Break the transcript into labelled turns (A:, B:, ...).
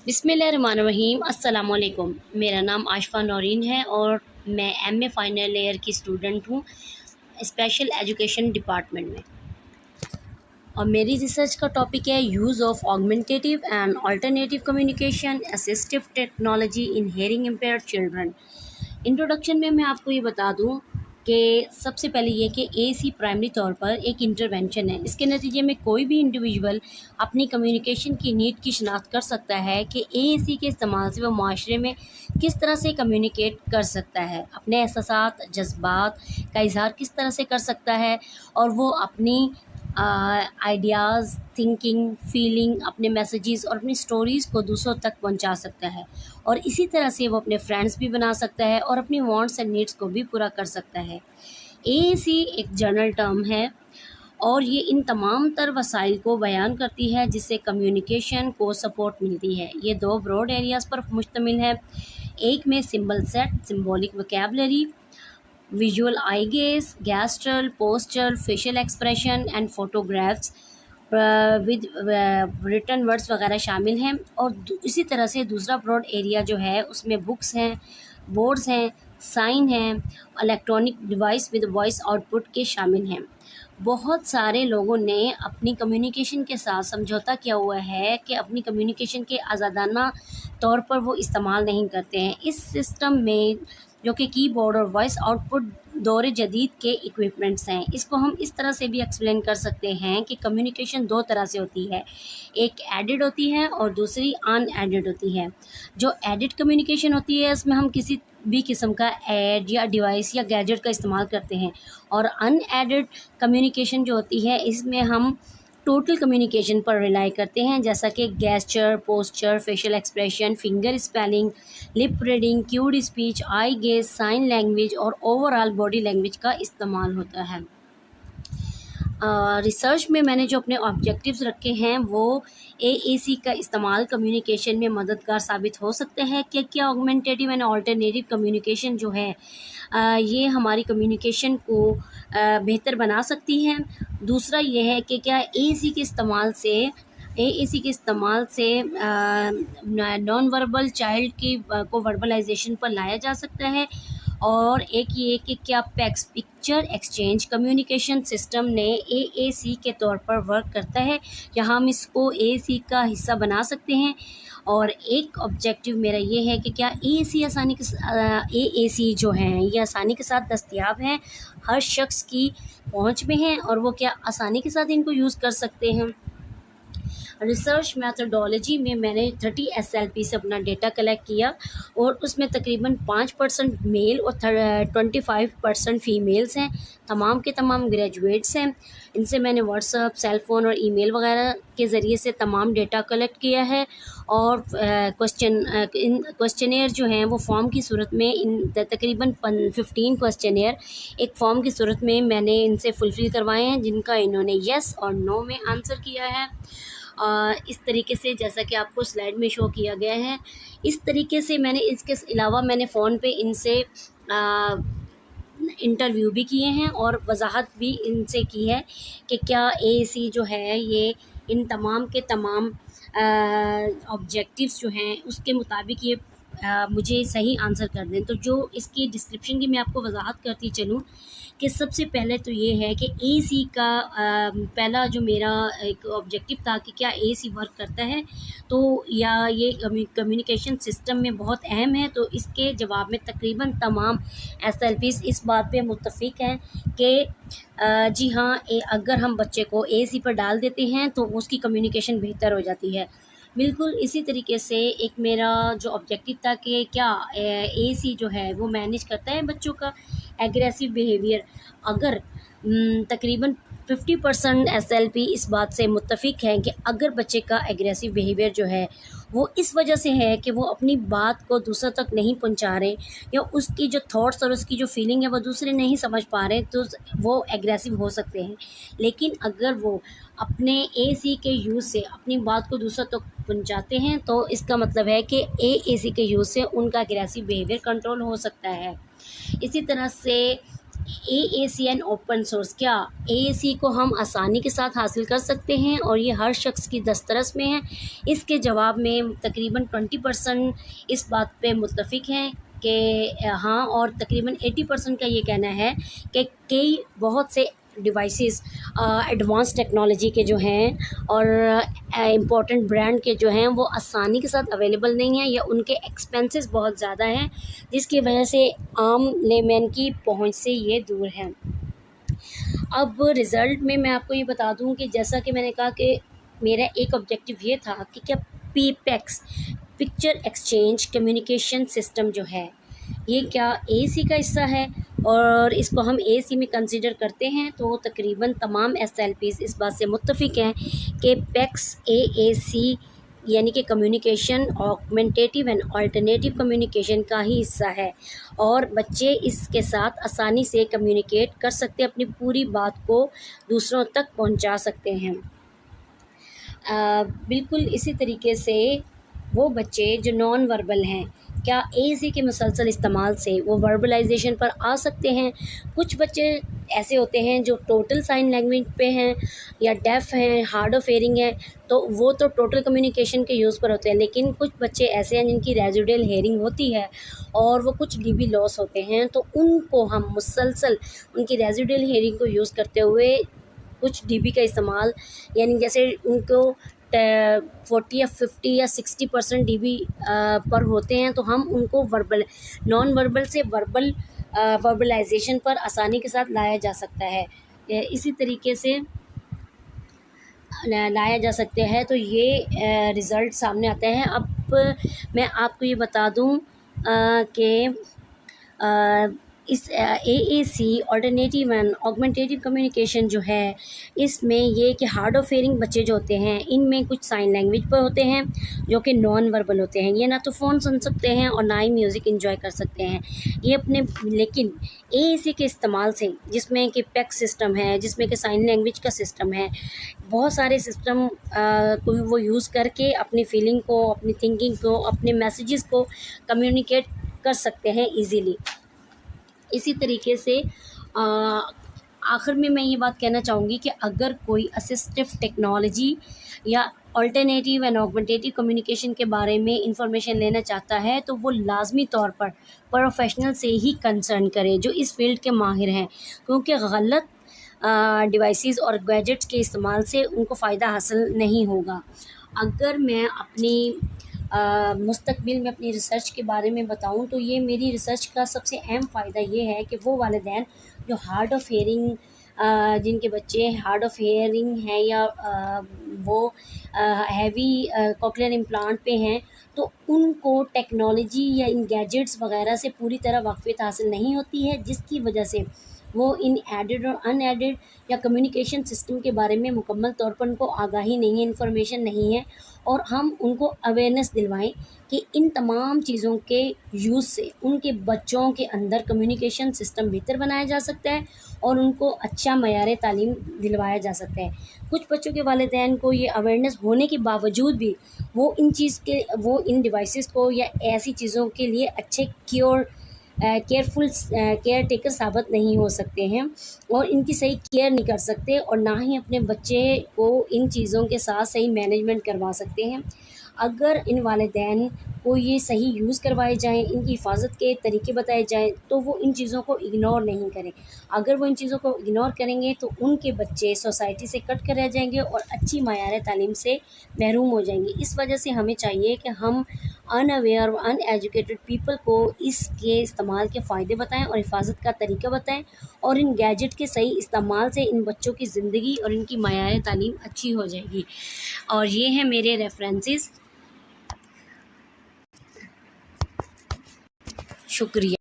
A: بسم اللہ الرحمن الرحیم۔ السلام علیکم۔ میرا نام عاشفہ نورین ہے اور میں ایم اے فائنل ایئر کی اسٹوڈنٹ ہوں اسپیشل ایجوکیشن ڈپارٹمنٹ میں، اور میری ریسرچ کا ٹاپک ہے use of augmentative and alternative communication assistive technology in hearing impaired children. Introduction میں آپ کو یہ بتا دوں کہ سب سے پہلے یہ کہ اے سی پرائمری طور پر ایک انٹروینشن ہے۔ اس کے نتیجے میں کوئی بھی انڈیویجول اپنی کمیونیکیشن کی نیڈ کی شناخت کر سکتا ہے کہ اے سی کے استعمال سے وہ معاشرے میں کس طرح سے کمیونیکیٹ کر سکتا ہے، اپنے احساسات جذبات کا اظہار کس طرح سے کر سکتا ہے، اور وہ اپنی آئیڈیاز، تھنکنگ، فیلنگ، اپنے میسیجز اور اپنی سٹوریز کو دوسروں تک پہنچا سکتا ہے، اور اسی طرح سے وہ اپنے فرینڈس بھی بنا سکتا ہے اور اپنی وانٹس اینڈ نیڈس کو بھی پورا کر سکتا ہے۔ اے سی ایک جنرل ٹرم ہے اور یہ ان تمام تر وسائل کو بیان کرتی ہے جس سے کمیونیکیشن کو سپورٹ ملتی ہے۔ یہ دو براڈ ایریاز پر مشتمل ہے، ایک میں symbol set, symbolic vocabulary, visual eye gaze, gestural, posture, facial expression and photographs with written words وغیرہ شامل ہیں، اور اسی طرح سے دوسرا براڈ ایریا جو ہے اس میں بکس ہیں، بورڈز ہیں، سائن ہیں، electronic device with voice output کے شامل ہیں۔ بہت سارے لوگوں نے اپنی کمیونیکیشن کے ساتھ سمجھوتا کیا ہوا ہے کہ اپنی کمیونیکیشن کے آزادانہ طور پر وہ استعمال نہیں کرتے ہیں۔ اس سسٹم میں جو کہ کی بورڈ اور وائس آؤٹ پٹ دور جدید کے ایکوپمنٹس ہیں، اس کو ہم اس طرح سے بھی ایکسپلین کر سکتے ہیں کہ کمیونیکیشن دو طرح سے ہوتی ہے، ایک ایڈڈ ہوتی ہے اور دوسری ان ایڈڈ ہوتی ہے۔ جو ایڈڈ کمیونیکیشن ہوتی ہے اس میں ہم کسی بھی قسم کا ایڈ یا ڈیوائس یا گیجٹ کا استعمال کرتے ہیں، اور ان ایڈڈ کمیونیکیشن جو ہوتی ہے اس میں ہم ٹوٹل کمیونیکیشن پر ریلائی کرتے ہیں، جیسا کہ gesture, posture, facial expression, finger spelling, lip reading, cued speech, eye gaze, sign language اور اوور آل باڈی لینگویج کا استعمال ہوتا ہے۔ ریسرچ میں نے جو اپنے آبجیکٹیوز رکھے ہیں وہ اے سی کا استعمال کمیونیکیشن میں مددگار ثابت ہو سکتا ہے کہ کیا آگمنٹیٹیو اینڈ آلٹرنیٹیو کمیونیکیشن جو ہے یہ ہماری کمیونیکیشن کو بہتر بنا سکتی ہے۔ دوسرا یہ ہے کہ کیا اے سی کے استعمال سے نان وربل چائلڈ کی کو وربلائزیشن پر لایا جا سکتا ہے، اور ایک یہ کہ کیا پکچر ایکسچینج کمیونیکیشن سسٹم نے اے سی کے طور پر ورک کرتا ہے، یا ہم اس کو اے سی کا حصہ بنا سکتے ہیں۔ اور ایک آبجیکٹیو میرا یہ ہے کہ کیا اے سی جو ہیں یہ آسانی کے ساتھ دستیاب ہیں، ہر شخص کی پہنچ میں ہیں، اور وہ کیا آسانی کے ساتھ ان کو یوز کر سکتے ہیں۔ ریسرچ میتھڈولوجی میں نے 30 SLP سے اپنا ڈیٹا کلیکٹ کیا، اور اس میں تقریباً 5% میل اور 25% فیمیلز ہیں، تمام کے تمام گریجویٹس ہیں۔ ان سے میں نے واٹس ایپ، سیل فون اور ای میل وغیرہ کے ذریعے سے تمام ڈیٹا کلیکٹ کیا ہے، اور کوسچنیئر جو ہیں وہ فارم کی صورت میں تقریباً 15 کوسچنیئر ایک فارم کی صورت میں نے ان سے فلفل کروائے ہیں، جن کا انہوں نے یس اور نو میں آنسر کیا ہے۔ اس طریقے سے جیسا کہ آپ کو سلائیڈ میں شو کیا گیا ہے، اس طریقے سے میں نے اس کے علاوہ میں نے فون پہ ان سے انٹرویو بھی کیے ہیں اور وضاحت بھی ان سے کی ہے کہ کیا اے سی جو ہے یہ ان تمام کے تمام آبجیکٹیوز جو ہیں اس کے مطابق یہ مجھے صحیح آنسر کر دیں۔ تو جو اس کی ڈسکرپشن کی میں آپ کو وضاحت کرتی چلوں کہ سب سے پہلے تو یہ ہے کہ اے سی کا پہلا جو میرا ایک آبجیکٹیو تھا کہ کیا اے سی ورک کرتا ہے، تو یا یہ کمیونیکیشن سسٹم میں بہت اہم ہے، تو اس کے جواب میں تقریباً تمام SLPs اس بات پہ متفق ہیں کہ جی ہاں، اگر ہم بچے کو اے سی پر ڈال دیتے ہیں تو اس کی کمیونیکیشن بہتر ہو جاتی ہے۔ بالکل اسی طریقے سے ایک میرا جو آبجیکٹیو تھا کہ کیا اے سی جو ہے وہ مینیج کرتا ہے بچوں کا ایگریسو بیہیویئر، اگر تقریباً 50% SLP اس بات سے متفق ہیں کہ اگر بچے کا ایگریسو بیہیویئر جو ہے وہ اس وجہ سے ہے کہ وہ اپنی بات کو دوسروں تک نہیں پہنچا رہے، یا اس کی جو تھاٹس اور اس کی جو فیلنگ ہے وہ دوسرے نہیں سمجھ پا رہے، تو وہ ایگریسو ہو سکتے ہیں۔ لیکن اگر وہ اپنے اے سی کے یوز سے اپنی بات کو دوسروں تک پہنچاتے ہیں تو اس کا مطلب ہے کہ اے سی کے یوز سے ان کا ایگریسو بیہیویئر کنٹرول ہو سکتا ہے۔ اسی طرح سے AAC اینڈ اوپن سورس، کیا AAC کو ہم آسانی کے ساتھ حاصل کر سکتے ہیں اور یہ ہر شخص کی دسترس میں ہے؟ اس کے جواب میں تقریباً 20% اس بات پہ متفق ہیں کہ ہاں، اور تقریباً 80% کا یہ کہنا ہے کہ کئی بہت سے ڈیوائسز ایڈوانس ٹیکنالوجی کے جو ہیں اور امپورٹنٹ برانڈ کے جو ہیں وہ آسانی کے ساتھ اویلیبل نہیں ہیں، یا ان کے ایکسپینسز بہت زیادہ ہیں، جس کی وجہ سے عام لے مین کی پہنچ سے یہ دور ہے۔ اب رزلٹ میں آپ کو یہ بتا دوں کہ جیسا کہ میں نے کہا کہ میرا ایک آبجیکٹیو یہ تھا کہ کیا PPEX picture exchange communication system جو ہے یہ کیا AAC کا حصہ ہے، اور اس کو ہم AAC میں کنسیڈر کرتے ہیں، تو تقریباً تمام SLPs اس بات سے متفق ہیں کہ PEX AAC یعنی کہ کمیونیکیشن آگمنٹیٹیو اینڈ آلٹرنیٹیو کمیونیکیشن کا ہی حصہ ہے، اور بچے اس کے ساتھ آسانی سے کمیونیکیٹ کر سکتے، اپنی پوری بات کو دوسروں تک پہنچا سکتے ہیں۔ بالکل اسی طریقے سے وہ بچے جو نان وربل ہیں، کیا AAC کے مسلسل استعمال سے وہ وربلائزیشن پر آ سکتے ہیں؟ کچھ بچے ایسے ہوتے ہیں جو ٹوٹل سائن لینگویج پہ ہیں یا ڈیف ہیں، ہارڈ آف ہیئرنگ ہے، تو وہ تو ٹوٹل کمیونیکیشن کے یوز پر ہوتے ہیں، لیکن کچھ بچے ایسے ہیں جن کی ریزیڈل ہیئرنگ ہوتی ہے اور وہ کچھ DB لاس ہوتے ہیں، تو ان کو ہم مسلسل ان کی ریزیڈل ہیئرنگ کو یوز کرتے ہوئے کچھ DB کا استعمال، یعنی جیسے ان کو 40 یا 50 یا 60% DB پر ہوتے ہیں، تو ہم ان کو نان وربل سے وربلائزیشن پر آسانی کے ساتھ لایا جا سکتا ہے، اسی طریقے سے لایا جا سکتے ہیں، تو یہ رزلٹ سامنے آتے ہیں۔ اب میں آپ کو یہ بتا دوں کہ اس AAC آلٹرنیٹیو اینڈ آگمنٹیٹیو کمیونیکیشن جو ہے، اس میں یہ کہ ہارڈ آف ہیئرنگ بچے جو ہوتے ہیں ان میں کچھ سائن لینگویج پر ہوتے ہیں جو کہ نان وربل ہوتے ہیں، یہ نہ تو فون سن سکتے ہیں اور نہ ہی میوزک انجوائے کر سکتے ہیں، یہ لیکن AAC کے استعمال سے، جس میں کہ PEX سسٹم ہے، جس میں کہ سائن لینگویج کا سسٹم ہے، بہت سارے سسٹم کو وہ یوز کر کے اپنی فیلنگ کو، اپنی تھنکنگ کو، اپنے میسیجز کو کمیونیکیٹ کر سکتے ہیں ایزیلی۔ اسی طریقے سے آخر میں یہ بات کہنا چاہوں گی کہ اگر کوئی اسسٹیو ٹیکنالوجی یا آلٹرنیٹیو اینڈ آگمنٹیٹیو کمیونیکیشن کے بارے میں انفارمیشن لینا چاہتا ہے تو وہ لازمی طور پر پروفیشنل سے ہی کنسرن کرے جو اس فیلڈ کے ماہر ہیں، کیونکہ غلط ڈیوائسز اور گیجٹس کے استعمال سے ان کو فائدہ حاصل نہیں ہوگا۔ اگر میں اپنی مستقبل میں اپنی ریسرچ کے بارے میں بتاؤں تو یہ میری ریسرچ کا سب سے اہم فائدہ یہ ہے کہ وہ والدین جو ہارڈ آف ہیئرنگ، جن کے بچے ہارڈ آف ہیئرنگ ہیں یا وہ ہیوی کوکلیئر امپلانٹ پہ ہیں، تو ان کو ٹیکنالوجی یا ان گیجٹس وغیرہ سے پوری طرح واقفیت حاصل نہیں ہوتی ہے، جس کی وجہ سے وہ ان ایڈڈ اور ان ایڈڈ یا کمیونیکیشن سسٹم کے بارے میں مکمل طور پر ان کو آگاہی نہیں ہے، انفارمیشن نہیں ہے، اور ہم ان کو اویئرنیس دلوائیں کہ ان تمام چیزوں کے یوز سے ان کے بچوں کے اندر کمیونیکیشن سسٹم بہتر بنایا جا سکتا ہے اور ان کو اچھا معیار تعلیم دلوایا جا سکتا ہے۔ کچھ بچوں کے والدین کو یہ اویئرنیس ہونے کے باوجود بھی وہ ان ڈیوائسز کو یا ایسی چیزوں کے لیے اچھے کیئرفل کیئر ٹیکر ثابت نہیں ہو سکتے ہیں اور ان کی صحیح کیئر نہیں کر سکتے، اور نہ ہی اپنے بچے کو ان چیزوں کے ساتھ صحیح مینجمنٹ کروا سکتے ہیں۔ اگر ان والدین کو یہ صحیح یوز کروائے جائیں، ان کی حفاظت کے طریقے بتائے جائیں تو وہ ان چیزوں کو اگنور نہیں کریں۔ اگر وہ ان چیزوں کو اگنور کریں گے تو ان کے بچے سوسائٹی سے کٹ کر رہ جائیں گے اور اچھی معیار تعلیم سے محروم ہو جائیں گے۔ اس وجہ سے ہمیں چاہیے کہ ہم ان اویئر اور ان ایجوکیٹڈ پیپل کو اس کے استعمال کے فائدے بتائیں اور حفاظت کا طریقہ بتائیں، اور ان گیجٹ کے صحیح استعمال سے ان بچوں کی زندگی اور ان کی معیار تعلیم اچھی ہو جائے گی۔ اور یہ ہیں میرے ریفرنسز۔ شکریہ۔